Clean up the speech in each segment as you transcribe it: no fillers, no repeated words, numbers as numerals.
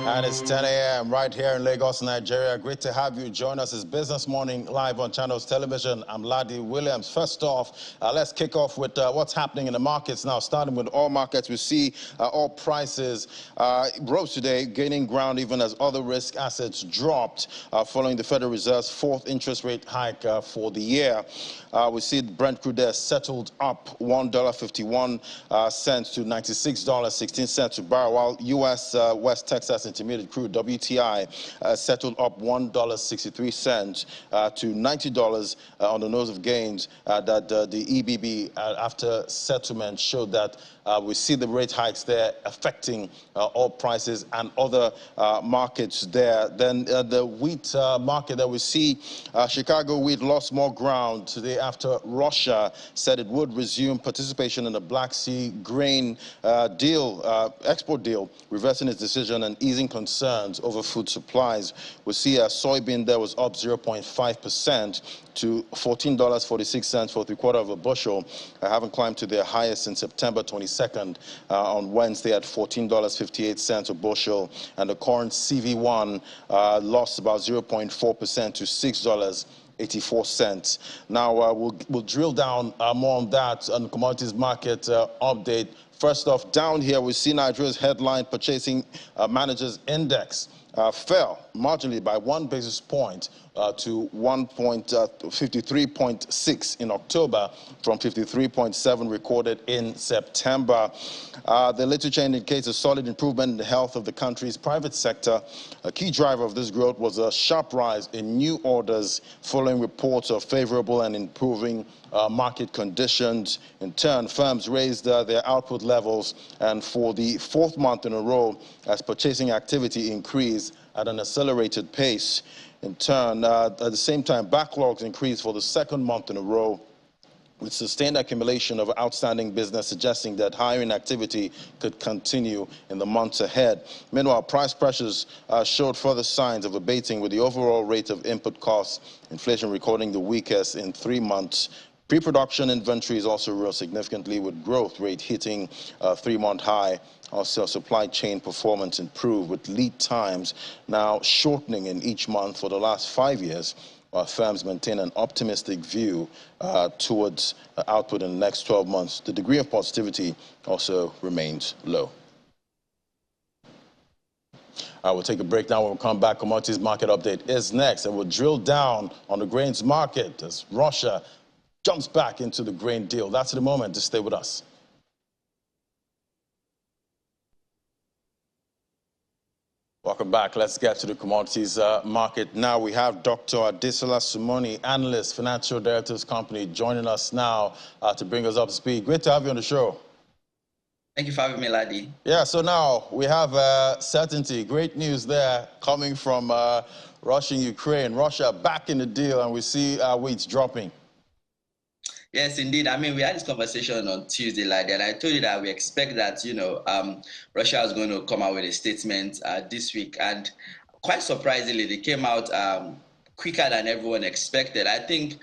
And it's 10 a.m. right here in Lagos, Nigeria. Great to have you join us. It's Business Morning live on Channels Television. I'm Ladi Williams. First off, let's kick off with what's happening in the markets now. Starting with oil markets, we see oil prices rose today, gaining ground even as other risk assets dropped following the Federal Reserve's fourth interest rate hike for the year. We see Brent crude there settled up $1.51 to $96.16 per barrel, while U.S. West Texas Intermediate crude WTI settled up $1.63 to $90 on the nose of gains that the EBB after settlement showed that we see the rate hikes there affecting oil prices and other markets there. Then the wheat market that we see, Chicago wheat lost more ground today after Russia said it would resume participation in the Black Sea grain export deal, reversing its decision and easing concerns over food supplies. We see soybean there was up 0.5% to $14.46 for 3/4 of a bushel, having climbed to their highest since September 22nd on Wednesday at $14.58 a bushel, and the corn CV1 lost about 0.4% to $6.84. Now we'll drill down more on that on the commodities market update. First off, down here we see Nigeria's headline Purchasing Managers Index fell marginally by 1 basis point to 53.6 in October from 53.7 recorded in September. The literature indicates a solid improvement in the health of the country's private sector. A key driver of this growth was a sharp rise in new orders following reports of favorable and improving market conditions. In turn, firms raised their output levels, and for the fourth month in a row as purchasing activity increased at an accelerated pace. In turn, at the same time, backlogs increased for the second month in a row, with sustained accumulation of outstanding business suggesting that hiring activity could continue in the months ahead. Meanwhile, price pressures showed further signs of abating, with the overall rate of input costs inflation recording the weakest in 3 months. Pre-production inventories also rose significantly, with growth rate hitting a 3-month high. Also, supply chain performance improved, with lead times now shortening in each month for the last 5 years, while firms maintain an optimistic view towards output in the next 12 months. The degree of positivity also remains low. We'll take a break now. When we come back, commodities market update is next, and we'll drill down on the grains market as Russia jumps back into the grain deal. That's the moment to stay with us. Welcome back. Let's get to the commodities market now. We have Dr. Adesola Sumoni, analyst, Financial Directors Company, joining us now to bring us up to speed. Great to have you on the show. Thank you for having me, Ladi. Yeah, so now we have certainty. Great news there coming from Russia and Ukraine. Russia back in the deal, and we see wheat dropping. Yes, indeed. I mean, we had this conversation on Tuesday, like, and I told you that we expect that, Russia is going to come out with a statement this week. And quite surprisingly, they came out quicker than everyone expected. I think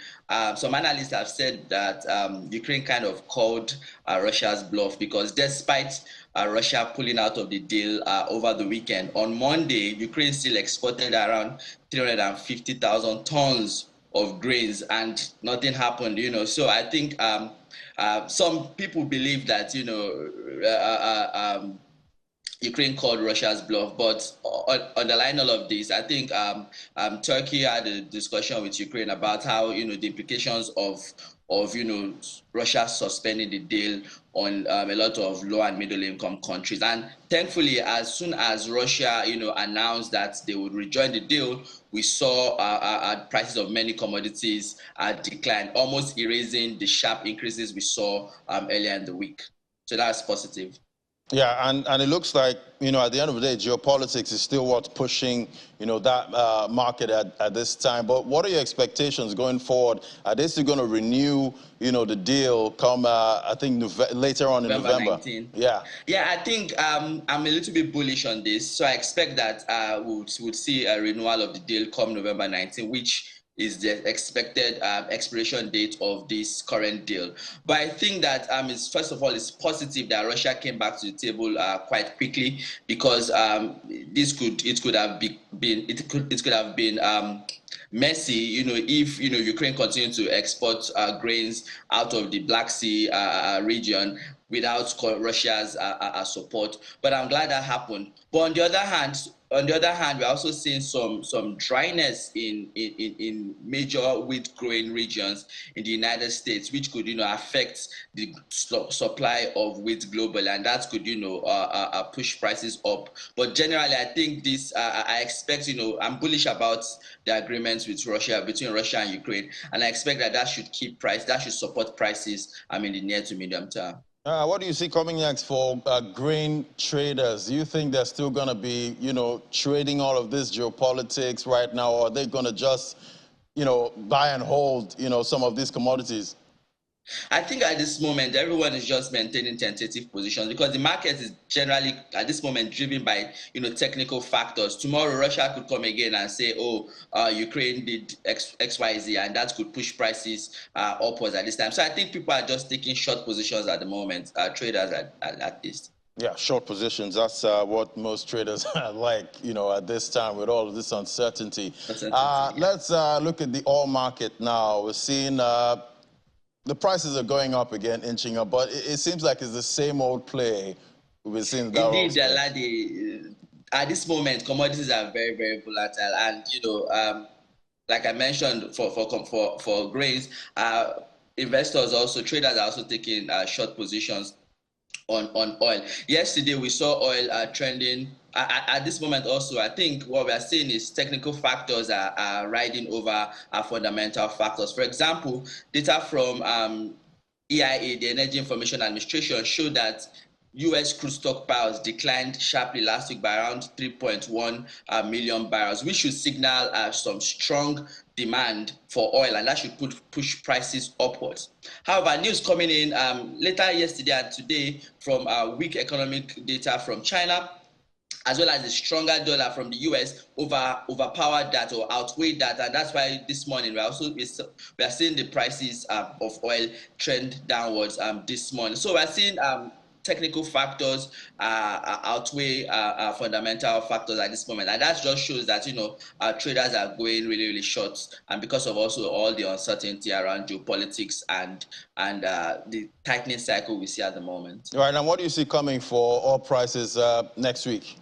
some analysts have said that Ukraine kind of called Russia's bluff, because despite Russia pulling out of the deal over the weekend, on Monday, Ukraine still exported around 350,000 tons of grains, and nothing happened, So I think some people believe that, Ukraine called Russia's bluff, but underlying all of this, I think Turkey had a discussion with Ukraine about how, the implications of Russia suspending the deal on a lot of low and middle income countries. And thankfully, as soon as Russia, announced that they would rejoin the deal, we saw prices of many commodities decline, almost erasing the sharp increases we saw earlier in the week. So that's positive. Yeah, and it looks like, at the end of the day, geopolitics is still what's pushing, that market at this time. But what are your expectations going forward? Are they still going to renew, the deal come, I think, later on in November? 19. Yeah. Yeah, I think I'm a little bit bullish on this. So I expect that we'll see a renewal of the deal come November 19, which is the expected expiration date of this current deal. But I think that first of all, it's positive that Russia came back to the table quite quickly, because it could have been messy, if Ukraine continued to export grains out of the Black Sea region without Russia's support. But I'm glad that happened. But on the other hand, we're also seeing some dryness in major wheat growing regions in the United States, which could affect the supply of wheat globally, and that could push prices up. But generally, I think this I expect I'm bullish about the agreements with Russia between Russia and Ukraine, and I expect that should support prices in the near to medium term. What do you see coming next for grain traders? Do you think they're still going to be, trading all of this geopolitics right now, or are they going to just, buy and hold, some of these commodities? I think at this moment, everyone is just maintaining tentative positions because the market is generally at this moment driven by, technical factors. Tomorrow, Russia could come again and say, Ukraine did X, Y, Z, and that could push prices upwards at this time. So I think people are just taking short positions at the moment, traders at least. Yeah, short positions. That's what most traders like, at this time with all of this uncertainty. Let's look at the oil market now. We're seeing the prices are going up again, inching up, but it seems like it's the same old play we've been seeing. Indeed, Ladi, at this moment, commodities are very, very volatile, and like I mentioned, for grains, investors traders are also taking short positions on oil. Yesterday, we saw oil trending. At this moment also, I think what we are seeing is technical factors are riding over fundamental factors. For example, data from EIA, the Energy Information Administration, showed that U.S. crude stockpiles declined sharply last week by around 3.1 million barrels, which should signal some strong demand for oil, and that should push prices upwards. However, news coming in later yesterday and today from weak economic data from China, as well as the stronger dollar from the US, overpowered that or outweighed that, and that's why this morning we are seeing the prices of oil trend downwards this morning. So we're seeing technical factors outweigh fundamental factors at this moment, and that just shows that traders are going really, really short, and because of also all the uncertainty around geopolitics and the tightening cycle we see at the moment. All right, and what do you see coming for oil prices next week?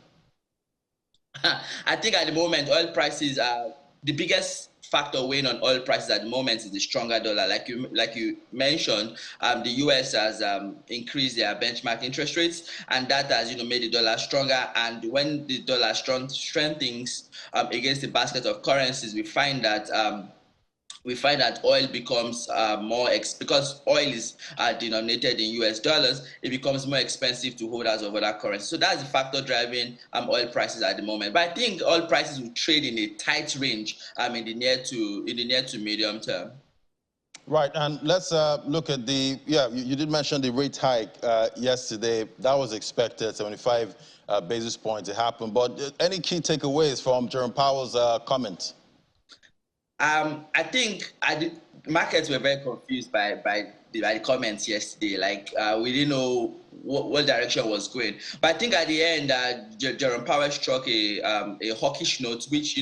I think at the moment, oil prices are the biggest factor weighing on oil prices at the moment is the stronger dollar. Like you mentioned, the US has increased their benchmark interest rates, and that has made the dollar stronger. And when the dollar strengthens against the basket of currencies, we find that oil becomes because oil is denominated in US dollars, it becomes more expensive to hold as of other currencies. So that's the factor driving oil prices at the moment. But I think oil prices will trade in a tight range in the near to medium term. Right, and let's look at you did mention the rate hike yesterday. That was expected, 75 basis points to happen. But any key takeaways from Jerome Powell's comments? I think markets were very confused by the comments yesterday. Like we didn't know what direction was going. But I think at the end, Jerome Powell struck a hawkish note, which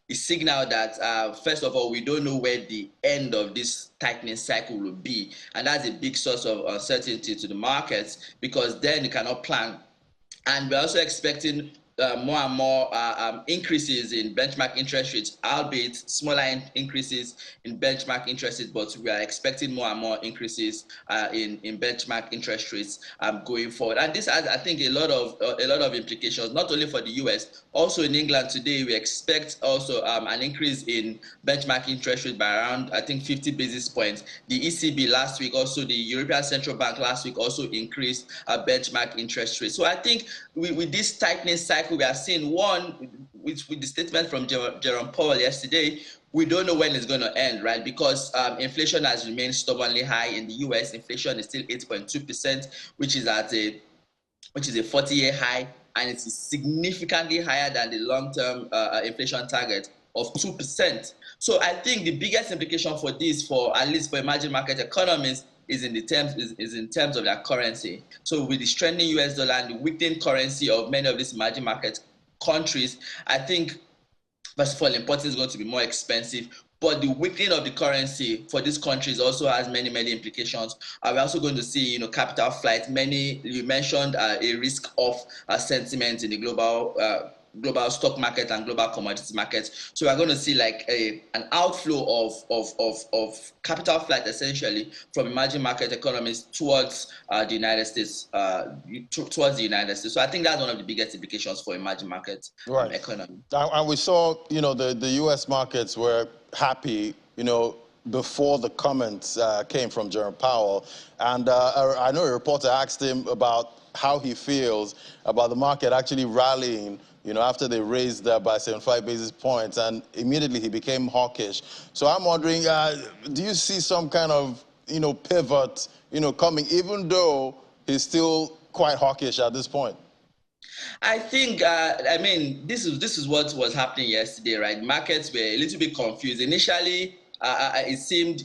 is signal that first of all, we don't know where the end of this tightening cycle will be, and that's a big source of uncertainty to the markets because then you cannot plan. And we're also expecting more and more increases in benchmark interest rates, albeit smaller increases in benchmark interest rates, but we are expecting more and more increases in benchmark interest rates going forward. And this has, I think, a lot of implications, not only for the US, also in England today, we expect also an increase in benchmark interest rate by around, I think, 50 basis points. The ECB last week, also the European Central Bank last week also increased benchmark interest rates. So I think with this tightening cycle, we are seeing one with the statement from Jerome Powell yesterday. We don't know when it's going to end, right? Because inflation has remained stubbornly high in the US. Inflation is still 8.2%, which is a 40-year high, and it's significantly higher than the long-term inflation target of 2%. So I think the biggest implication for this, at least for emerging market economies, is in terms of their currency. So with the strengthening US dollar and the weakening currency of many of these emerging market countries, I think first of all, importing is going to be more expensive. But the weakening of the currency for these countries also has many, many implications. We're also going to see, capital flight. You mentioned a risk of sentiment in the global stock market and global commodities markets. So we're going to see like an outflow of capital flight essentially from emerging market economies towards the United States. So I think that's one of the biggest implications for emerging market economy. And we saw, the U.S. markets were happy, before the comments came from Jerome Powell. And I know a reporter asked him about how he feels about the market actually rallying, after they raised by 75 basis points, and immediately he became hawkish. So I'm wondering, do you see some kind of, pivot, coming, even though he's still quite hawkish at this point? I think, this is what was happening yesterday, right? Markets were a little bit confused. Initially, it seemed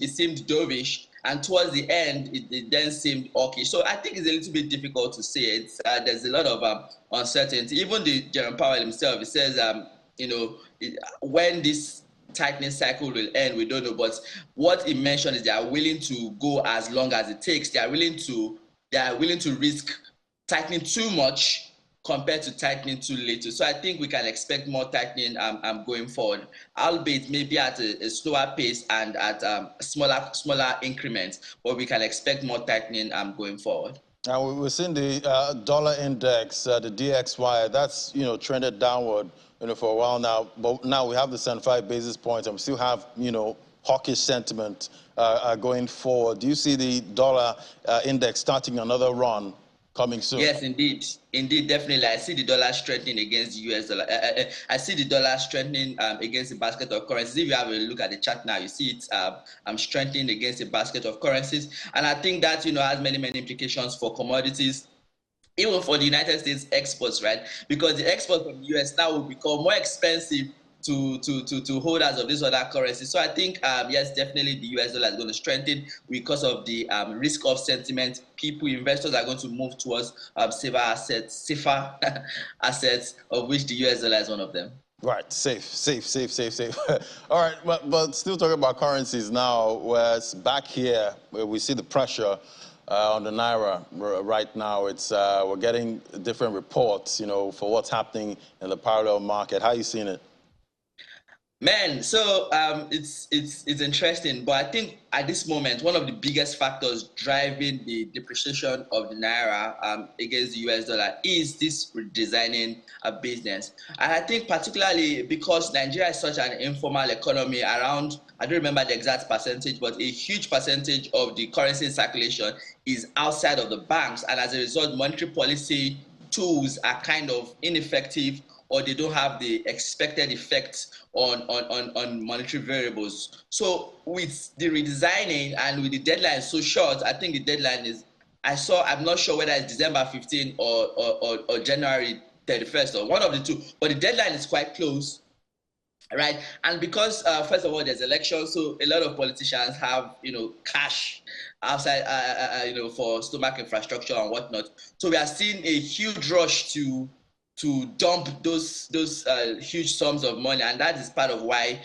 dovish, and towards the end, it then seemed hawkish. So I think it's a little bit difficult to say. There's a lot of uncertainty. Even the Jerome Powell himself, he says, when this tightening cycle will end, we don't know. But what he mentioned is they are willing to go as long as it takes. They are willing to risk tightening too much compared to tightening too little. So I think we can expect more tightening going forward, albeit maybe at a slower pace and at smaller increments, but we can expect more tightening going forward. Now, we've seen the dollar index, the DXY, that's, trended downward, for a while now. But now we have the 75 basis points, and we still have, hawkish sentiment going forward. Do you see the dollar index starting another run coming soon? Yes, indeed, definitely. I see the dollar strengthening against the US dollar. I see the dollar strengthening against a basket of currencies. If you have a look at the chart now, you see it strengthening against a basket of currencies, and I think that has many implications for commodities, even for the United States exports, right? Because the exports from the US now will become more expensive to holders of these other currencies. So I think, yes, definitely the US dollar is going to strengthen because of the risk of sentiment. Investors are going to move towards safer assets, of which the US dollar is one of them. Right, safe. All right, but still talking about currencies now, where it's back here, where we see the pressure on the Naira right now. It's we're getting different reports, for what's happening in the parallel market. How are you seeing it? Man, so it's interesting, but I think at this moment, one of the biggest factors driving the depreciation of the Naira against the US dollar is this redesigning business. And I think particularly because Nigeria is such an informal economy, around, I don't remember the exact percentage, but a huge percentage of the currency in circulation is outside of the banks. And as a result, monetary policy tools are kind of ineffective, or they don't have the expected effects on monetary variables. So with the redesigning and with the deadline so short, I think the deadline is, I'm not sure whether it's December 15 or January 31st, or one of the two, but the deadline is quite close, right? And because, first of all, there's elections, so a lot of politicians have, cash outside, for stomach infrastructure and whatnot. So we are seeing a huge rush to dump those huge sums of money, and that is part of why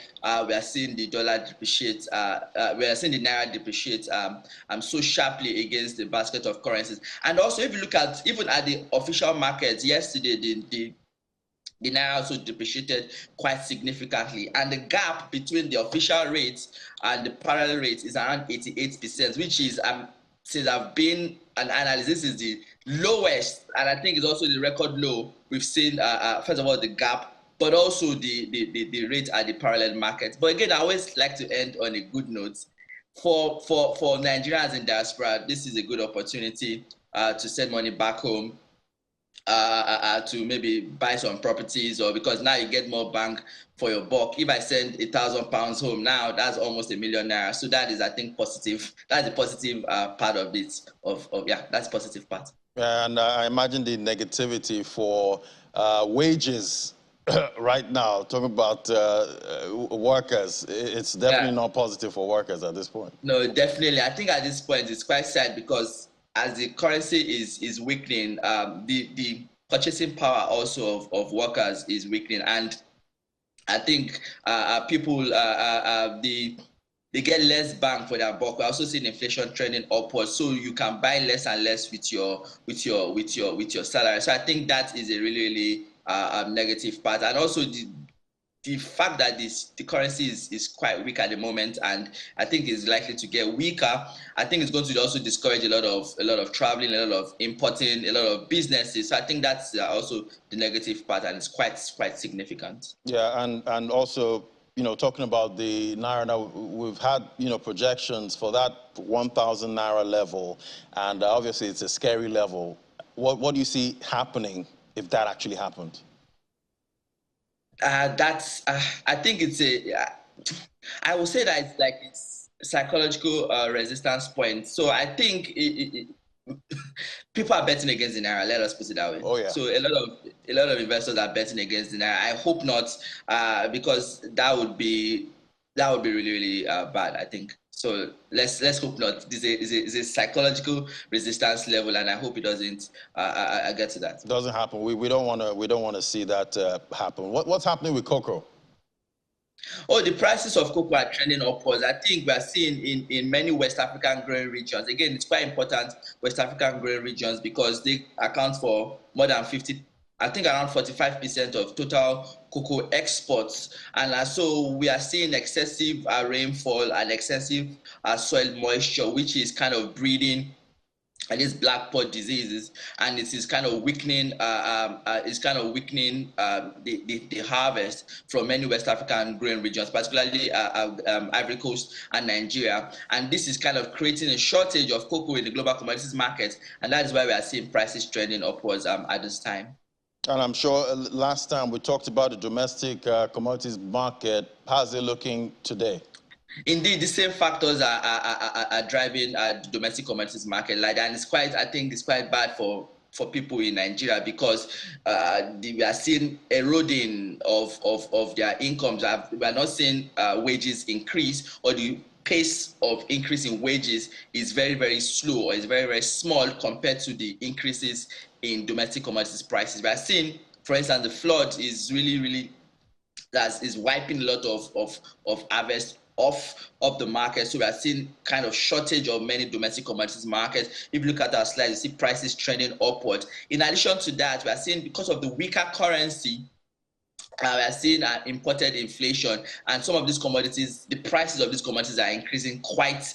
we are seeing the dollar depreciate. We are seeing the Naira depreciate so sharply against the basket of currencies. And also, if you look at even at the official markets yesterday, the Naira also depreciated quite significantly, and the gap between the official rates and the parallel rates is around 88%, which is since I've been an analyst, this is the lowest, and I think it's also the record low we've seen. First of all, the gap, but also the rate at the parallel market. But again, I always like to end on a good note. For Nigerians in diaspora, this is a good opportunity to send money back home, to maybe buy some properties, or because now you get more bang for your buck. If I send £1,000 home now, that's almost £1 million Naira. So that is, I think, positive. That's the positive part of it. That's the positive part. And I imagine the negativity for wages right now, talking about workers, it's definitely not positive for workers at this point. No, definitely. I think at this point it's quite sad, because as the currency is weakening, the purchasing power also of workers is weakening, and I think people they get less bang for their buck. We're also seeing inflation trending upwards, so you can buy less and less with your salary. So I think that is a really negative part, and also the fact that the currency is quite weak at the moment, and I think is likely to get weaker. I think it's going to also discourage a lot of traveling, a lot of importing, a lot of businesses. So I think that's also the negative part, and it's quite significant. Yeah, and also, talking about the naira now, we've had, projections for that 1,000 naira level, and obviously it's a scary level. What do you see happening if that actually happened? I think it's I would say that it's psychological resistance point. So I think people are betting against the naira. Let us put it that way. Oh yeah. So a lot of investors are betting against the naira. I hope not, because that would be really bad, I think. So let's hope not. This is a psychological resistance level, and I hope it doesn't get to that. It doesn't happen. We don't want to see that happen. What's happening with cocoa? Oh, the prices of cocoa are trending upwards. I think we are seeing in many West African growing regions. Again, it's quite important, West African growing regions, because they account for more than 50, I think around 45% of total cocoa exports. And so we are seeing excessive rainfall and excessive soil moisture, which is kind of breeding these black pod diseases, and it is kind of weakening the harvest from many West African growing regions, particularly Ivory Coast and Nigeria. And this is kind of creating a shortage of cocoa in the global commodities market, and that is why we are seeing prices trending upwards at this time. And I'm sure last time we talked about the domestic commodities market. How's it looking today? Indeed, the same factors are driving the domestic commodities market, and I think it's quite bad for people in Nigeria, because we are seeing eroding of their incomes. We are not seeing wages increase, or the pace of increase in wages is very slow, or is very small compared to the increases in domestic commodities prices. We are seeing, for instance, the flood is really that is wiping a lot of harvest off the market. So we are seeing kind of shortage of many domestic commodities markets. If you look at our slide, you see prices trending upward. In addition to that, we are seeing, because of the weaker currency, we are seeing imported inflation, and some of these commodities, the prices of these commodities are increasing quite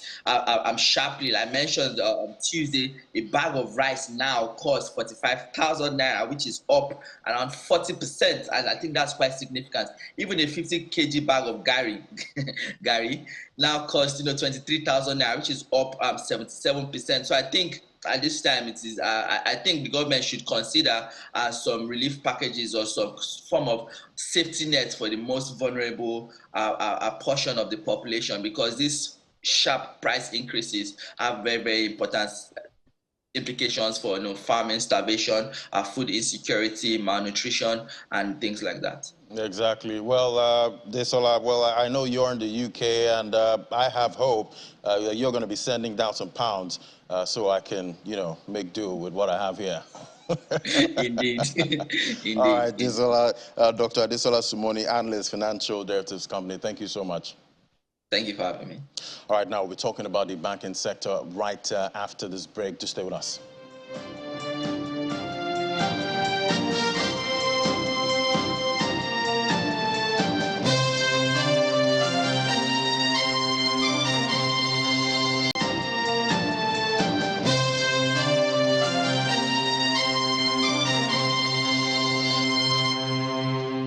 sharply. Like I mentioned on Tuesday, a bag of rice now costs 45,000 naira, which is up around 40%, and I think that's quite significant. Even a 50 kg bag of gari now costs 23,000 naira, which is up 77%. So I think at this time, it is. I think the government should consider some relief packages or some form of safety net for the most vulnerable portion of the population, because these sharp price increases have very important implications for farming, starvation, food insecurity, malnutrition, and things like that. Exactly. Well, Desola, I know you're in the UK, and I have hope you're going to be sending down some pounds so I can, make do with what I have here. Indeed. Indeed. All right, Desola, Dr. Adesola Sumoni, analyst, financial derivatives company. Thank you so much. Thank you for having me. All right, now we're talking about the banking sector right after this break. Just stay with us.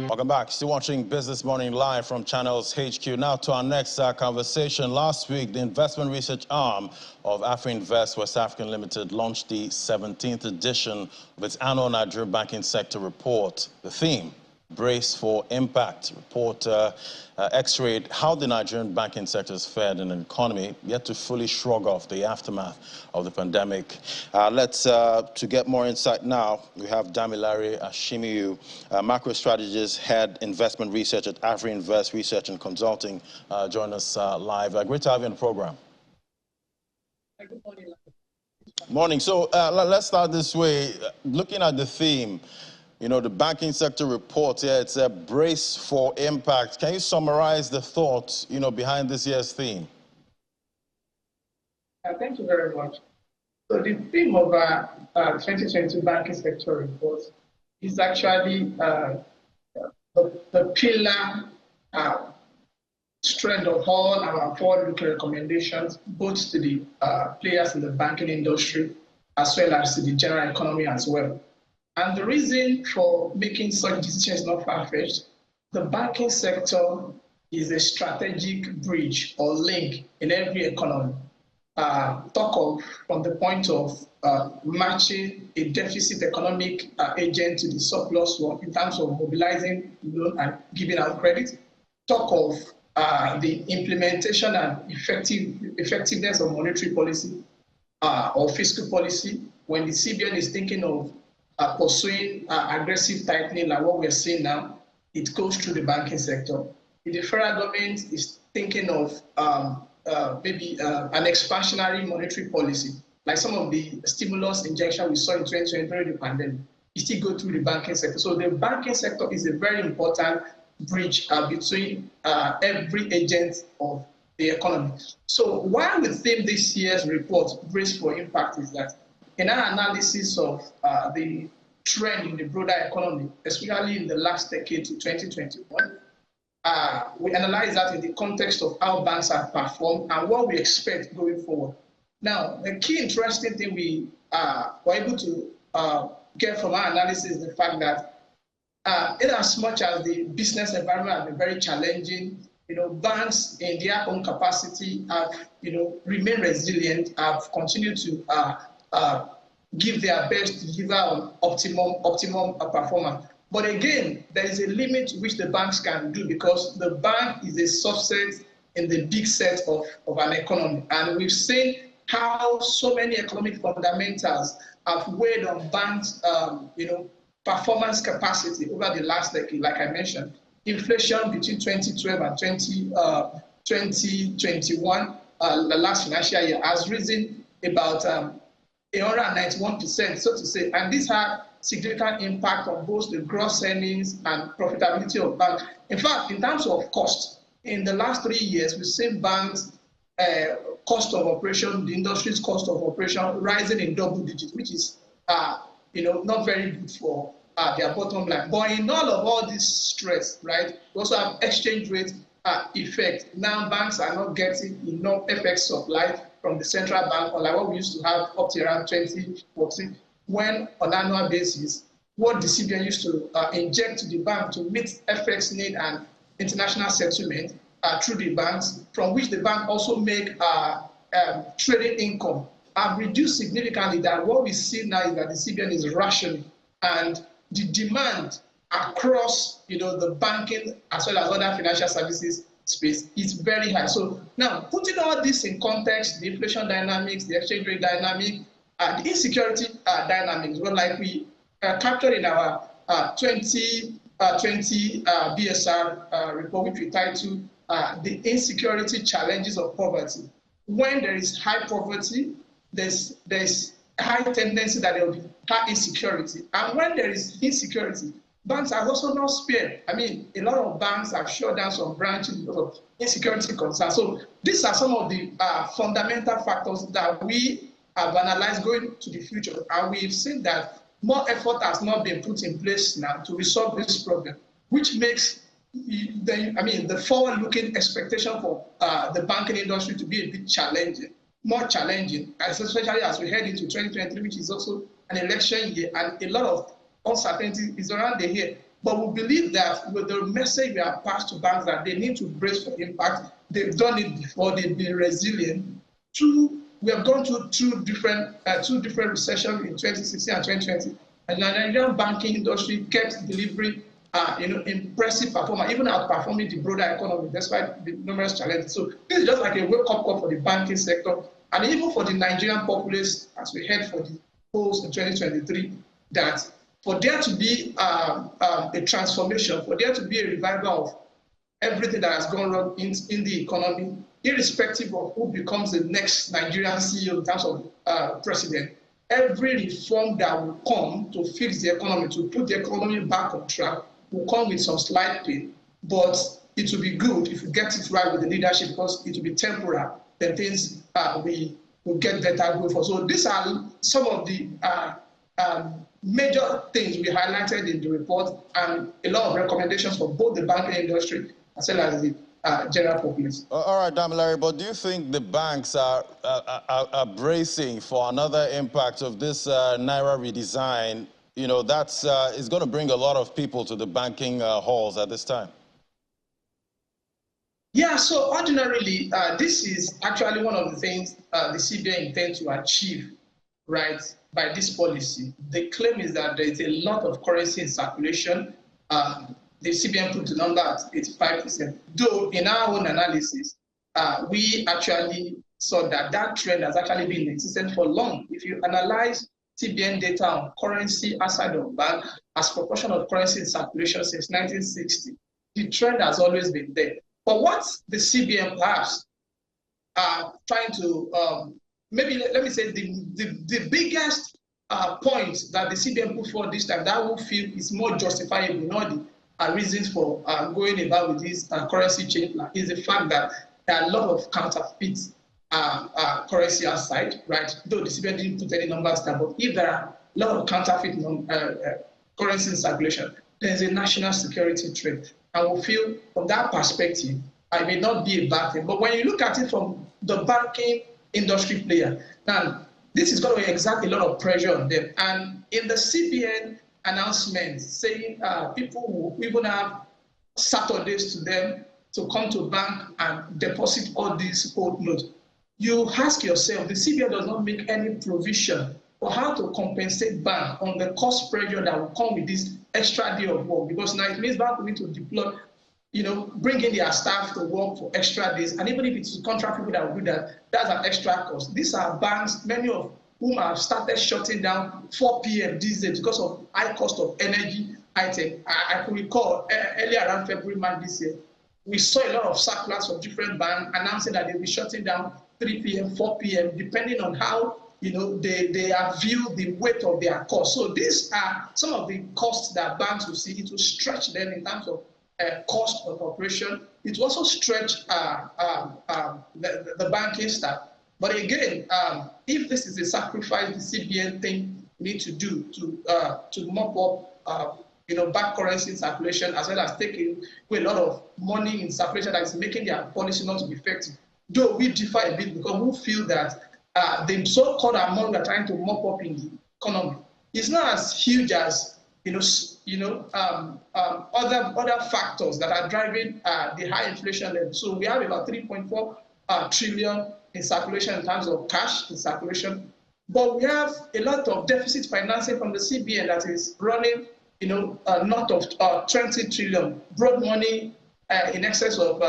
Welcome back. Still watching Business Morning live from Channels HQ. Now to our next conversation. Last week, the investment research arm of AfriInvest West African Limited launched the 17th edition of its annual Nigerian banking sector report. The theme, Brace for Impact. Report x-rayed how the Nigerian banking sector has fared in an economy yet to fully shrug off the aftermath of the pandemic. To get more insight now, we have Damilare Ashimiyu, macro strategist, head investment research at AfriInvest Research and Consulting, join us live. Great to have you on the program. Good morning. Morning. So let's start this way. Looking at the theme, you know, the banking sector report here, it's a brace for impact. Can you summarize the thoughts, you know, behind this year's theme? Thank you very much. So the theme of our 2022 banking sector report is actually the pillar strength of all our forward-looking recommendations, both to the players in the banking industry as well as to the general economy as well. And the reason for making such decisions is not far-fetched. The banking sector is a strategic bridge or link in every economy. Talk of from the point of matching a deficit economic agent to the surplus one in terms of mobilizing loan and giving out credit. Talk of the implementation and effectiveness of monetary policy or fiscal policy when the CBN is thinking of pursuing aggressive tightening like what we're seeing now, it goes through the banking sector. If the federal government is thinking of maybe an expansionary monetary policy, like some of the stimulus injection we saw in 2020 during the pandemic, it still go through the banking sector. So the banking sector is a very important bridge between every agent of the economy. So why we think this year's report, Brace for Impact, is that in our analysis of the trend in the broader economy, especially in the last decade to 2021, we analyze that in the context of how banks have performed and what we expect going forward. Now, the key interesting thing we were able to get from our analysis is the fact that in as much as the business environment has been very challenging, you know, banks in their own capacity have, you know, remained resilient, have continued to give their best to deliver on optimum performance. But again, there is a limit to which the banks can do because the bank is a subset in the big set of an economy. And we've seen how so many economic fundamentals have weighed on banks, you know, performance capacity over the last decade. Like I mentioned, inflation between 2012 and 2021, the last financial year, has risen about 191%, so to say. And this had significant impact on both the gross earnings and profitability of banks. In fact, in terms of cost, in the last 3 years, we've seen banks' cost of operation, the industry's cost of operation, rising in double digits, which is, you know, not very good for their bottom line. But in all this stress, right, we also have exchange rate effect. Now banks are not getting enough FX supply from the central bank, unlike what we used to have up to around 2014, when on an annual basis, what the CBN used to inject to the bank to meet FX need and international settlement through the banks, from which the bank also make trading income, have reduced significantly. That what we see now is that the CBN is rationing, and the demand across, you know, the banking as well as other financial services space is very high. So now, putting all this in context, the inflation dynamics, the exchange rate dynamic, the insecurity dynamics, well, like we captured in our 2020 BSR report, which we titled The Insecurity Challenges of Poverty. When there is high poverty, there's high tendency that there will be high insecurity. And when there is insecurity, banks are also not spared. I mean, a lot of banks have shut down some branches because of insecurity concerns. So these are some of the fundamental factors that we have analyzed going to the future. And we've seen that more effort has not been put in place now to resolve this problem, which makes the forward-looking expectation for the banking industry to be a bit challenging, more challenging, especially as we head into 2023, which is also an election year, and a lot of uncertainty is around the year. But we believe that with the message we have passed to banks that they need to brace for impact, they've done it before, they've been resilient. We have gone through two different recessions in 2016 and 2020, and the Nigerian banking industry kept delivering impressive performance, even outperforming the broader economy despite the numerous challenges. So this is just like a wake-up call for the banking sector and even for the Nigerian populace as we head for the polls in 2023, that for there to be a transformation, for there to be a revival of everything that has gone wrong in the economy, irrespective of who becomes the next Nigerian CEO in terms of president, every reform that will come to fix the economy, to put the economy back on track, will come with some slight pain. But it will be good if you get it right with the leadership, because it will be temporal. Then things will get better going forward. So these are some of the major things we highlighted in the report, and a lot of recommendations for both the banking industry as well as the general populace. All right, Damilare, but do you think the banks are bracing for another impact of this Naira redesign? You know, that's is going to bring a lot of people to the banking halls at this time. Yeah, so ordinarily, this is actually one of the things the CBN intends to achieve, right, by this policy. The claim is that there is a lot of currency in circulation. The CBN put the number at 85%. Though in our own analysis, we actually saw that that trend has actually been existent for long. If you analyze CBN data on currency outside of bank as proportion of currency in circulation since 1960, the trend has always been there. But what the CBN perhaps are trying to, maybe let me say the biggest point that the CBN put forward this time that we feel is more justifiable in all the reasons for going about with this currency change plan is the fact that there are a lot of counterfeit currency outside, right? Though the CBN didn't put any numbers there, but if there are a lot of counterfeit currency in circulation, there's a national security threat. And we feel from that perspective, it may not be a bad thing. But when you look at it from the banking industry player, now this is going to exert a lot of pressure on them. And in the CBN announcement saying people will even have Saturdays to them to come to bank and deposit all these old notes, you ask yourself, the CBN does not make any provision for how to compensate bank on the cost pressure that will come with this extra day of work, because now it means bank will need to deploy, bring in their staff to work for extra days, and even if it's contract people that will do that, that's an extra cost. These are banks, many of whom have started shutting down 4 p.m. these days because of high cost of energy item. I could recall earlier around February, March this year, we saw a lot of circulars from different banks announcing that they'll be shutting down 3 p.m., 4 p.m., depending on how they have viewed the weight of their costs. So these are some of the costs that banks will see. It will stretch them in terms of cost of operation. It will also stretch the banking staff. But again, if this is a sacrifice the CBN thing need to do to mop up back currency in circulation, as well as taking away a lot of money in circulation that is making their policy not to be effective, though we differ a bit because we feel that the so-called amount we are trying to mop up in the economy is not as huge as other factors that are driving the high inflation level. So we have about 3.4 trillion in circulation in terms of cash in circulation, but we have a lot of deficit financing from the CBN that is running, north of 20 trillion, broad money in excess of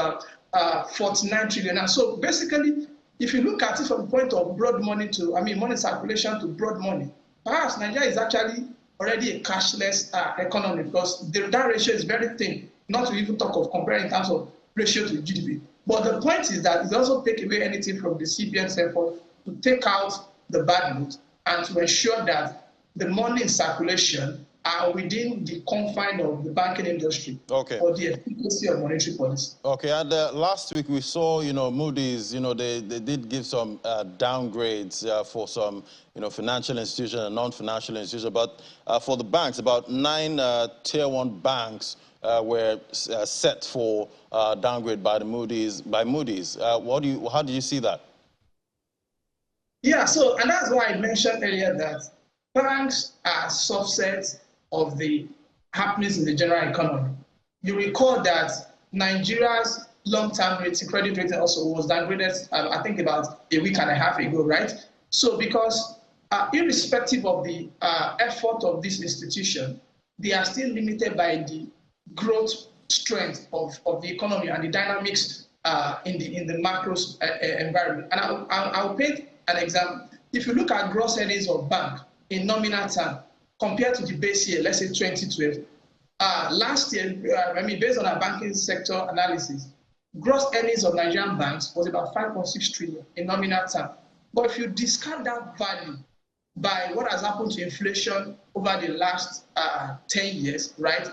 49 trillion. And so basically, if you look at it from the point of broad money money circulation to broad money, perhaps Nigeria is actually already a cashless economy because that ratio is very thin, not to even talk of comparing in terms of ratio to GDP. But the point is that it doesn't take away anything from the CBN's effort to take out the bad news and to ensure that the money in circulation are within the confine of the banking industry for the efficacy of monetary policy. Okay, and last week we saw, Moody's, they did give some downgrades for some, financial institutions and non-financial institutions, but for the banks, about 9 tier 1 banks were set for downgrade by Moody's. How do you see that? Yeah, and that's why I mentioned earlier that banks are subsets of the happenings in the general economy. You recall that Nigeria's long-term credit rating also was downgraded, I think about a week and a half ago, right? So because irrespective of the effort of this institution, they are still limited by the growth strength of the economy and the dynamics in the macro environment. And I'll paint an example. If you look at gross earnings of bank in nominal term, compared to the base year, let's say 2012, last year, based on our banking sector analysis, gross earnings of Nigerian banks was about 5.6 trillion in nominal terms. But if you discount that value by what has happened to inflation over the last 10 years, right?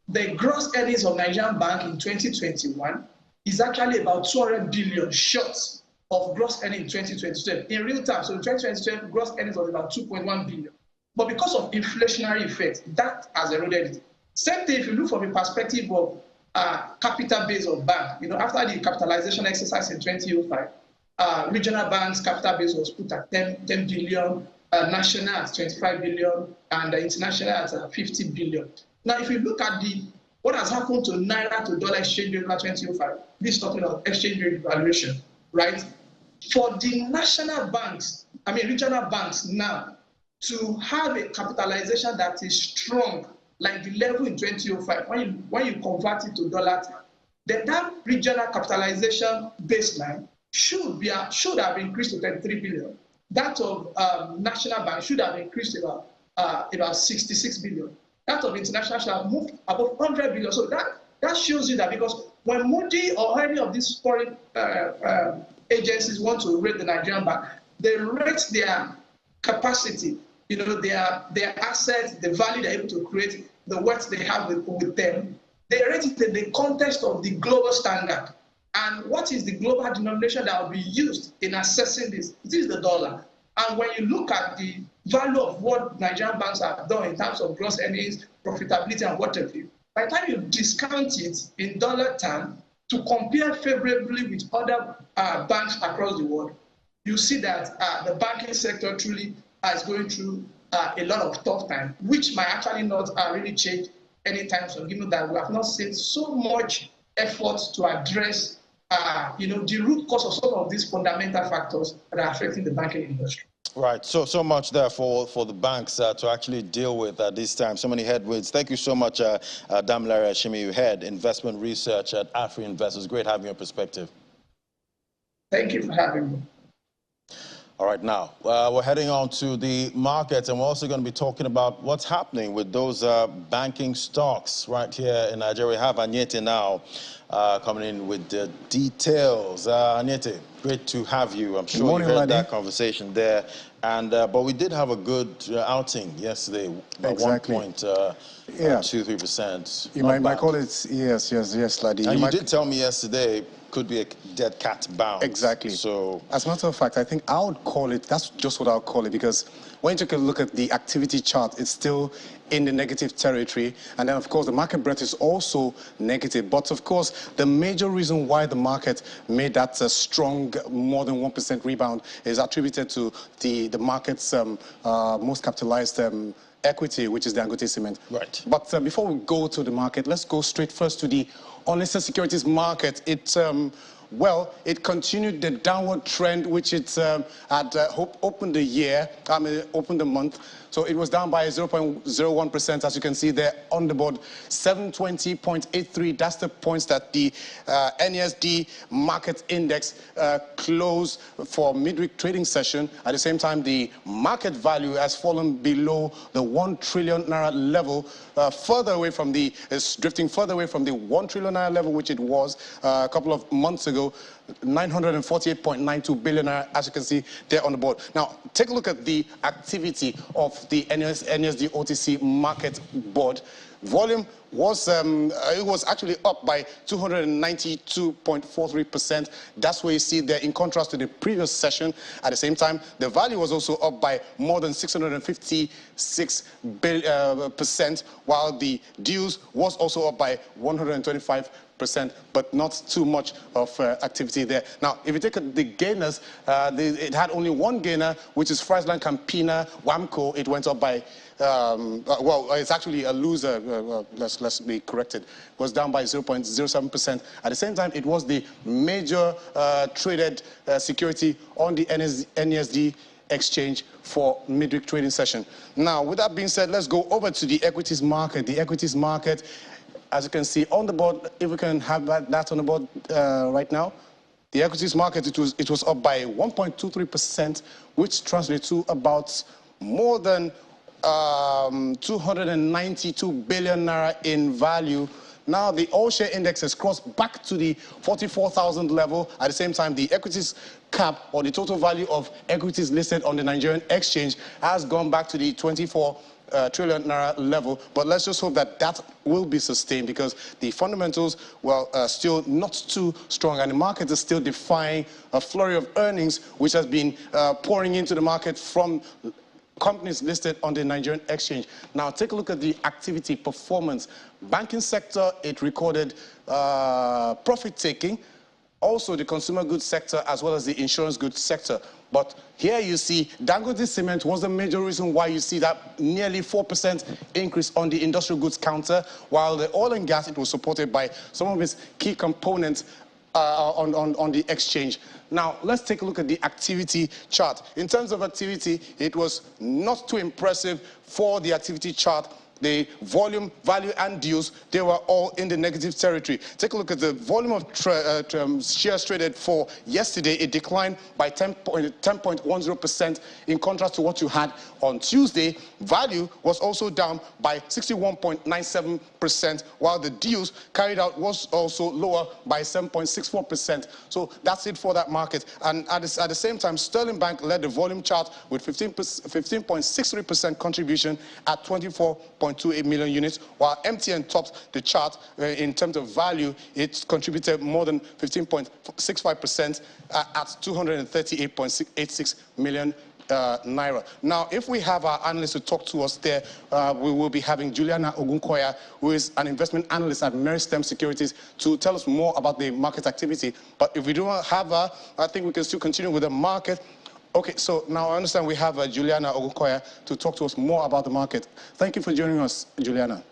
The gross earnings of Nigerian bank in 2021 is actually about 200 billion short of gross earnings in 2022. In real terms, so in 2022, gross earnings was about 2.1 billion. But because of inflationary effects, that has eroded it. Same thing if you look from the perspective of capital base of bank. After the capitalization exercise in 2005, regional banks' capital base was put at 10 billion, national at 25 billion, and international at 50 billion. Now, if you look at what has happened to Naira to dollar exchange rate over 2005, this is talking about exchange rate valuation, right? For the national banks, regional banks now, to have a capitalization that is strong, like the level in 2005, when you convert it to dollar, then that regional capitalization baseline should have increased to 33 billion. That of national bank should have increased about 66 billion. That of international should have moved above 100 billion. So that shows you that, because when Moody or any of these foreign agencies want to rate the Nigerian bank, they rate their capacity, their assets, the value they're able to create, the wealth they have with them. They rate it in the context of the global standard. And what is the global denomination that will be used in assessing this? It is the dollar. And when you look at the value of what Nigerian banks have done in terms of gross earnings, profitability, and what have you, by the time you discount it in dollar terms to compare favorably with other banks across the world, you see that the banking sector truly is going through a lot of tough time, which might actually not really change anytime soon, given that we have not seen so much effort to address the root cause of some of these fundamental factors that are affecting the banking industry. Right. So much there for the banks to actually deal with at this time. So many headwinds. Thank you so much, Damilare Ashimi. You head investment research at Afri Investors. Great having your perspective. Thank you for having me. All right, now, we're heading on to the markets, and we're also going to be talking about what's happening with those banking stocks right here in Nigeria. We have Anyete now coming in with the details. Anyete, great to have you. I'm sure you heard that conversation there. And but we did have a good outing yesterday. Exactly. 1.23%. You might call it, yes, Ladi. And you did tell me yesterday could be a dead cat bounce. Exactly. So, as a matter of fact, I think I would call it, that's just what I'll call it, because when you take a look at the activity chart, it's still in the negative territory. And then, of course, the market breadth is also negative. But, of course, the major reason why the market made that strong, more than 1% rebound is attributed to the market's most capitalized equity, which is the Dangote Cement. Right. But before we go to the market, let's go straight first to the unlisted securities market. It continued the downward trend, which it had opened the month. So it was down by 0.01%, as you can see there on the board, 720.83. That's the points that the NESD market index closed for midweek trading session. At the same time, the market value has fallen below the 1 trillion naira level, drifting further away from the 1 trillion naira level, which it was a couple of months ago. 948.92 billion, as you can see there on the board. Now, take a look at the activity of the NESD OTC market board. Volume was actually up by 292.43%. That's where you see there, in contrast to the previous session. At the same time, the value was also up by more than 656%, while the dues was also up by 125%, but not too much of activity there. Now, if you take the gainers, it had only one gainer, which is Friesland Campina Wamco. It went up by, it's actually a loser. Let's be corrected. It was down by 0.07%. At the same time, it was the major traded security on the NESD exchange for midweek trading session. Now, with that being said, let's go over to the equities market. The equities market, as you can see on the board, if we can have that on the board right now, the equities market, it was up by 1.23%, which translates to about more than 292 billion naira in value. Now the all-share index has crossed back to the 44,000 level. At the same time, the equities cap, or the total value of equities listed on the Nigerian exchange, has gone back to the 24 trillion naira level. But let's just hope that that will be sustained, because the fundamentals, well, still not too strong, and the market is still defying a flurry of earnings which has been pouring into the market from companies listed on the Nigerian exchange. Now, take a look at the activity performance. Banking sector, it recorded profit-taking. Also, the consumer goods sector, as well as the insurance goods sector. But here you see Dangote Cement was the major reason why you see that nearly 4% increase on the industrial goods counter, while the oil and gas, it was supported by some of its key components on the exchange. Now, let's take a look at the activity chart. In terms of activity, it was not too impressive for the activity chart. The volume, value, and dues, they were all in the negative territory. Take a look at the volume of shares traded for yesterday. It declined by 10.10% in contrast to what you had on Tuesday. Value was also down by 61.97%, while the dues carried out was also lower by 7.64%. So that's it for that market. And at the same time, Sterling Bank led the volume chart with 15.63% contribution at 24.28 million units, while MTN topped the chart in terms of value. It contributed more than 15.65% at 238.86 million naira. Now, if we have our analysts to talk to us there, we will be having Juliana Ogunkoya, who is an investment analyst at Meristem Securities, to tell us more about the market activity. But if we don't have her, I think we can still continue with the market. Okay, so now I understand we have Juliana Ogunkoya to talk to us more about the market. Thank you for joining us, Juliana.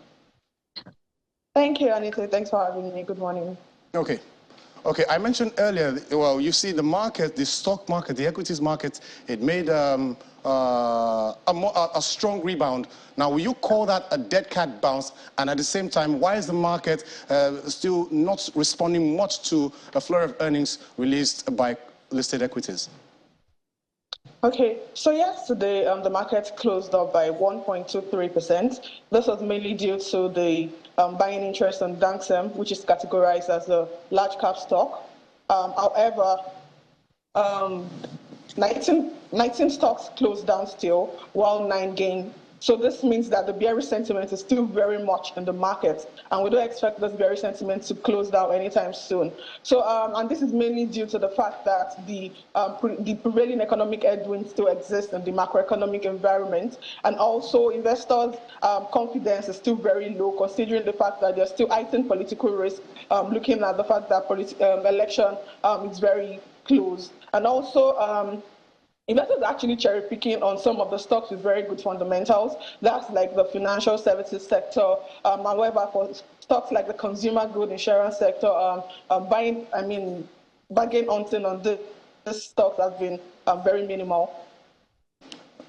Thank you, Anita. Thanks for having me. Good morning. Okay. Okay, I mentioned earlier, well, you see the market, the stock market, the equities market, it made a strong rebound. Now, will you call that a dead cat bounce? And at the same time, why is the market still not responding much to a flurry of earnings released by listed equities? Okay, so yesterday the market closed up by 1.23%. This was mainly due to the buying interest on Danksem, which is categorized as a large cap stock. However, 19 stocks closed down still, while 9 gained. So this means that the bearish sentiment is still very much in the market, and we don't expect this bearish sentiment to close down anytime soon. So, and this is mainly due to the fact that the prevailing economic headwinds still exist in the macroeconomic environment, and also investors' confidence is still very low, considering the fact that there's still heightened political risk, looking at the fact that election is very close, and also. Investors are actually cherry picking on some of the stocks with very good fundamentals. That's like the financial services sector. However, for stocks like the consumer good insurance sector, bargain hunting on these stocks has been very minimal.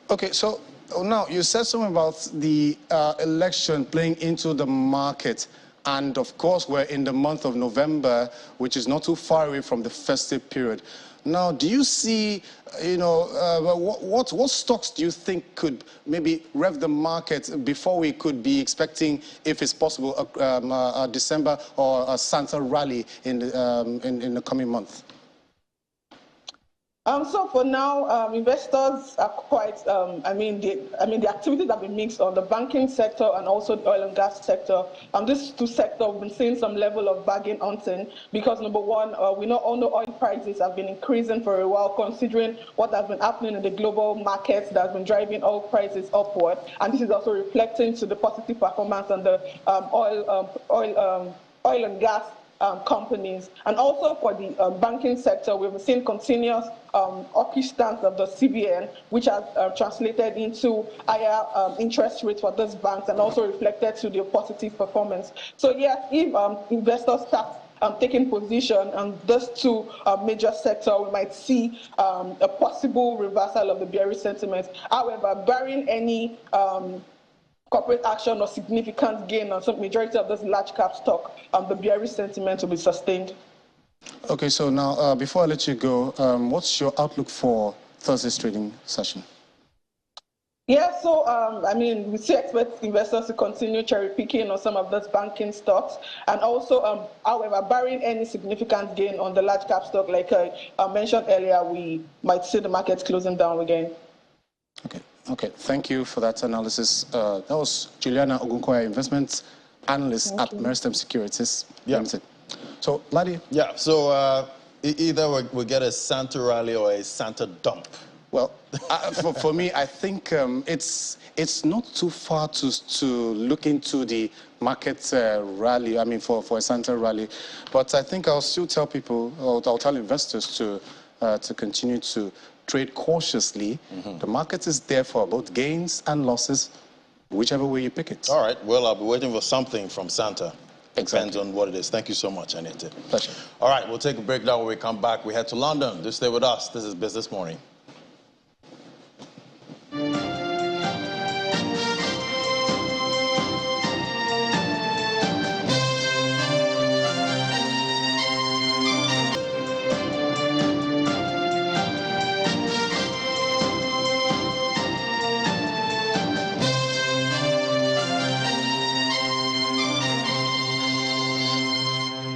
Okay, so now you said something about the election playing into the market. And of course, we're in the month of November, which is not too far away from the festive period. Now, do you see, what stocks do you think could maybe rev the market before we could be expecting, if it's possible, a December or a Santa rally in the coming month? So for now, investors are quite, the activities have been mixed on the banking sector and also the oil and gas sector. These two sectors have been seeing some level of bargain hunting because, number one, we know all the oil prices have been increasing for a while, considering what has been happening in the global markets that has been driving oil prices upward. And this is also reflecting to the positive performance on the oil and gas companies. And also for the banking sector, we've seen continuous hawkish stance of the CBN, which has translated into higher interest rates for those banks and also reflected to their positive performance. So yes, if investors start taking position on those two major sectors, we might see a possible reversal of the bearish sentiment. However, barring any corporate action or significant gain on some majority of this large cap stock, the bearish sentiment will be sustained. Okay, so now before I let you go, what's your outlook for Thursday's trading session? Yeah, so I mean, we still expect investors to continue cherry picking on some of those banking stocks, and also, however, barring any significant gain on the large cap stock, like I mentioned earlier, we might see the markets closing down again. Okay. Thank you for that analysis. That was Juliana Ogunkoya, investment analyst at Meristem Securities Limited. So, Ladi. Yeah. So either we get a Santa rally or a Santa dump. Well, for me, I think it's not too far to look into the market rally. I mean, for a Santa rally, but I think I'll still tell people, or I'll tell investors to continue to trade cautiously. The market is there for both gains and losses, whichever way you pick it. All right. Well, I'll be waiting for something from Santa. Exactly. Depends on what it is. Thank you so much, Anita. Pleasure. All right, we'll take a break now. When we come back, we head to London. Do stay with us. This is Business Morning.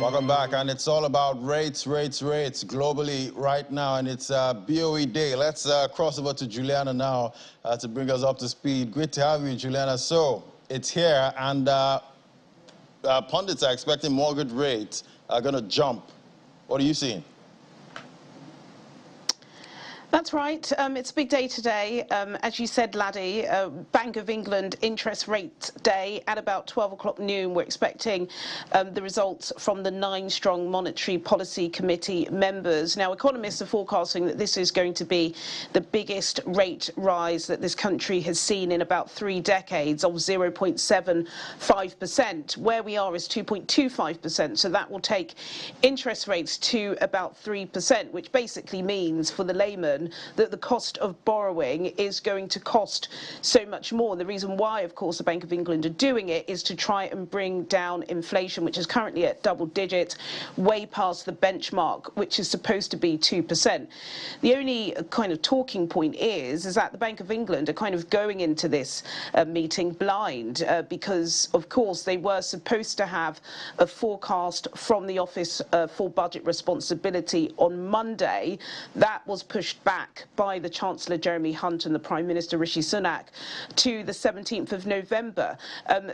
Welcome back, and it's all about rates globally right now, and it's BOE Day. Let's cross over to Juliana now to bring us up to speed. Great to have you, Juliana. So it's here, and pundits are expecting mortgage rates are going to jump. What are you seeing? That's right. It's a big day today. As you said, Laddie, Bank of England interest rate day at about 12 o'clock noon. We're expecting the results from the 9-strong Monetary Policy Committee members. Now, economists are forecasting that this is going to be the biggest rate rise that this country has seen in about 3 decades, of 0.75%. Where we are is 2.25%, so that will take interest rates to about 3%, which basically means for the layman that the cost of borrowing is going to cost so much more. And the reason why, of course, the Bank of England are doing it is to try and bring down inflation, which is currently at double digits, way past the benchmark, which is supposed to be 2%. The only kind of talking point is that the Bank of England are kind of going into this meeting blind because, of course, they were supposed to have a forecast from the Office for Budget Responsibility on Monday. That was pushed back by the Chancellor Jeremy Hunt and the Prime Minister Rishi Sunak to the 17th of November.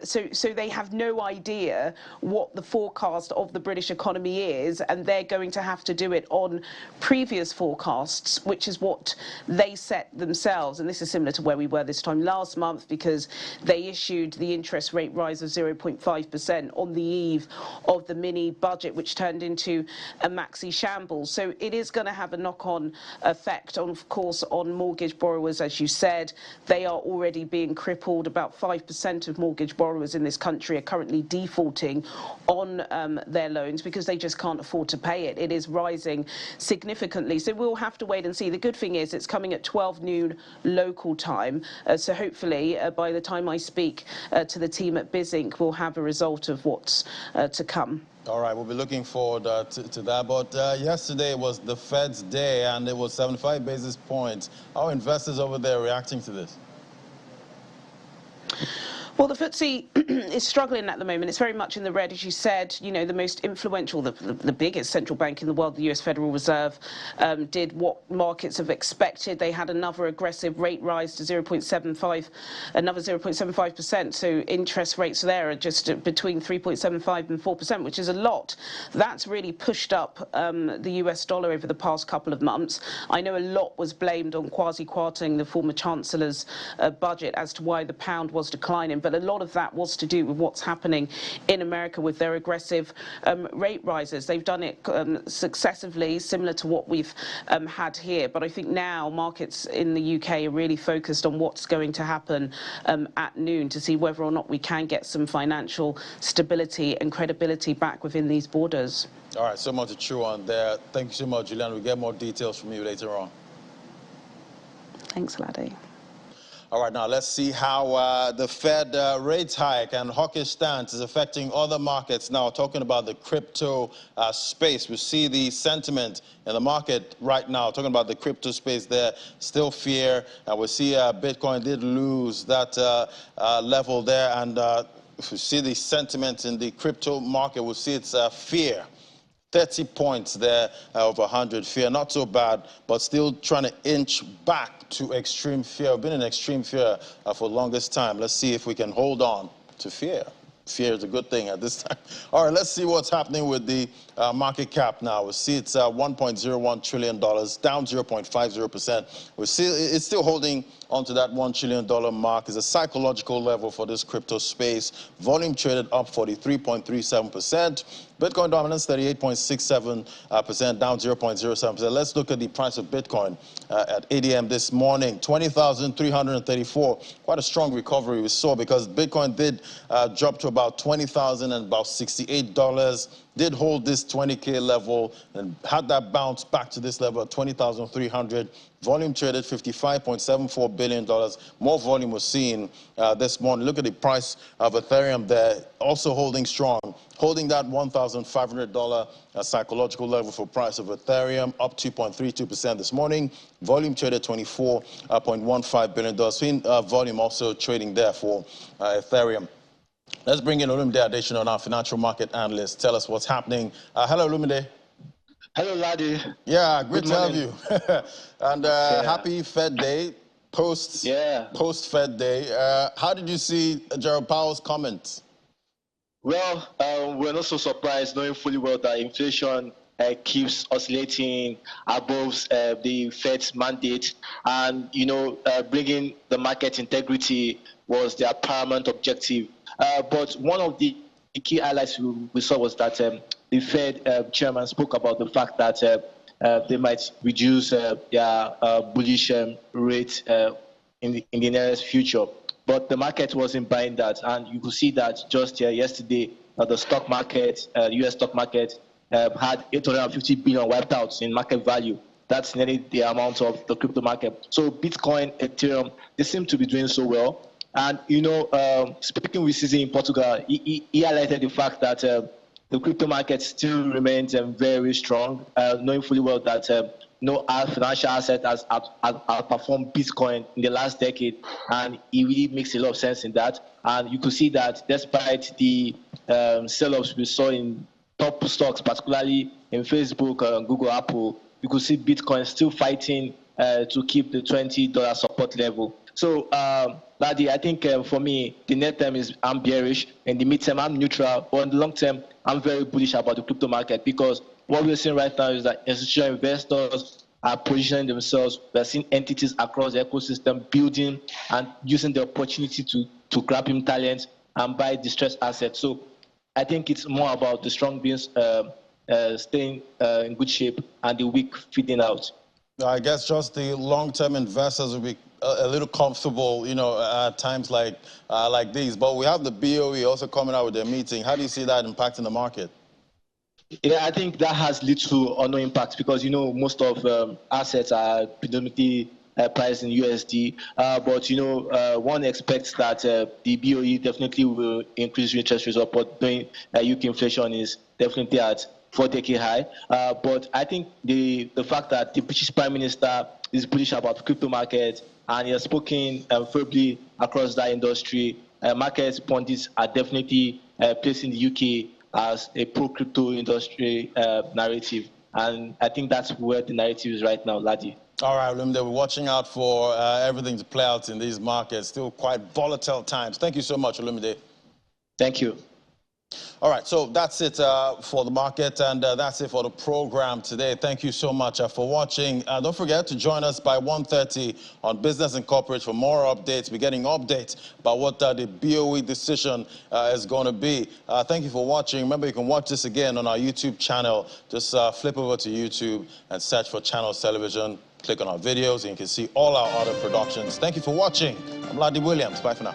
So they have no idea what the forecast of the British economy is, and they're going to have to do it on previous forecasts, which is what they set themselves. And this is similar to where we were this time last month, because they issued the interest rate rise of 0.5% on the eve of the mini budget, which turned into a maxi shambles. So it is going to have a knock-on effect, of course, on mortgage borrowers. As you said, they are already being crippled. About 5% of mortgage borrowers in this country are currently defaulting on their loans because they just can't afford to pay it. It is rising significantly. So we'll have to wait and see. The good thing is it's coming at 12 noon local time. So hopefully by the time I speak to the team at BizInc, we'll have a result of what's to come. All right, we'll be looking forward to that. But yesterday was the Fed's day, and it was 75 basis points. How are investors over there reacting to this? Well, the FTSE is struggling at the moment. It's very much in the red, as you said. You know, the most influential, the biggest central bank in the world, the US Federal Reserve, did what markets have expected. They had another aggressive rate rise to 0.75, another 0.75%. So interest rates there are just between 3.75 and 4%, which is a lot. That's really pushed up the US dollar over the past couple of months. I know a lot was blamed on Kwasi Kwarteng, the former Chancellor's budget, as to why the pound was declining. But a lot of that was to do with what's happening in America with their aggressive rate rises. They've done it successively, similar to what we've had here. But I think now markets in the UK are really focused on what's going to happen at noon to see whether or not we can get some financial stability and credibility back within these borders. All right, so much to chew on there. Thank you so much, Julian. We'll get more details from you later on. Thanks, Laddie. All right, now let's see how the Fed rate hike and hawkish stance is affecting other markets. Now, talking about the crypto space, we see the sentiment in the market right now. Talking about the crypto space there, still fear. We see Bitcoin did lose that level there. And if we see the sentiment in the crypto market, we'll see it's fear. 30 points there over 100 fear. Not so bad, but still trying to inch back to extreme fear. We've been in extreme fear for the longest time. Let's see if we can hold on to fear. Fear is a good thing at this time. All right, let's see what's happening with the market cap now. We see it's $1.01 trillion, down 0.50%. We see it's still holding onto that $1 trillion mark. It's a psychological level for this crypto space. Volume traded up 43.37%. Bitcoin dominance 38.67%, down 0.07%. Let's look at the price of Bitcoin at 8 a.m. this morning, 20,334. Quite a strong recovery we saw because Bitcoin did drop to about 20,000 and about $68. Did hold this 20K level and had that bounce back to this level at 20,300. Volume traded $55.74 billion. More volume was seen this morning. Look at the price of Ethereum there, also holding strong, holding that $1,500 psychological level for price of Ethereum, up 2.32% this morning. Volume traded $24.15 billion. Seen volume also trading there for Ethereum. Let's bring in Olumide Adesina, our financial market analyst. Tell us what's happening. Hello, Olumide. Hello, Ladi. Yeah, great to have you. And happy Fed Day, post-Fed Day. How did you see Jerome Powell's comments? Well, we're not so surprised, knowing fully well that inflation keeps oscillating above the Fed's mandate. And, bringing the market integrity was their paramount objective. But one of the key highlights we saw was that the Fed chairman spoke about the fact that they might reduce their bullish rate in the nearest future. But the market wasn't buying that. And you could see that just yesterday, the stock market, US stock market, had 850 billion wiped out in market value. That's nearly the amount of the crypto market. So Bitcoin, Ethereum, they seem to be doing so well. And, speaking with Cizzy in Portugal, he highlighted the fact that the crypto market still remains very strong, knowing fully well that no financial asset has outperformed Bitcoin in the last decade. And it really makes a lot of sense in that. And you could see that despite the sell-offs we saw in top stocks, particularly in Facebook, Google, Apple, you could see Bitcoin still fighting to keep the $20 support level. So, Ladi, I think for me, the net term I'm bearish. In the mid-term, I'm neutral. But in the long term, I'm very bullish about the crypto market because what we're seeing right now is that institutional investors are positioning themselves. We're seeing entities across the ecosystem building and using the opportunity to grab in talent and buy distressed assets. So I think it's more about the strong beings staying in good shape and the weak feeding out. I guess just the long-term investors will be a little comfortable, at times like these. But we have the BOE also coming out with their meeting. How do you see that impacting the market? Yeah, I think that has little or no impact because, most of assets are predominantly priced in USD. But, one expects that the BOE definitely will increase interest rates, but doing UK inflation is definitely at 4-decade high. But I think the fact that the British Prime Minister is bullish about the crypto market and he has spoken favorably across that industry, market pundits are definitely placing the UK as a pro-crypto industry narrative. And I think that's where the narrative is right now, Ladi. All right, Olumide, we're watching out for everything to play out in these markets. Still quite volatile times. Thank you so much, Olumide. Thank you. All right, so that's it for the market, and that's it for the program today. Thank you so much for watching. Don't forget to join us by 1:30 on Business and Corporate for more updates. We're getting updates about what the BOE decision is going to be. Thank you for watching. Remember, you can watch this again on our YouTube channel. Just flip over to YouTube and search for Channels Television. Click on our videos, and you can see all our other productions. Thank you for watching. I'm Ladi Williams. Bye for now.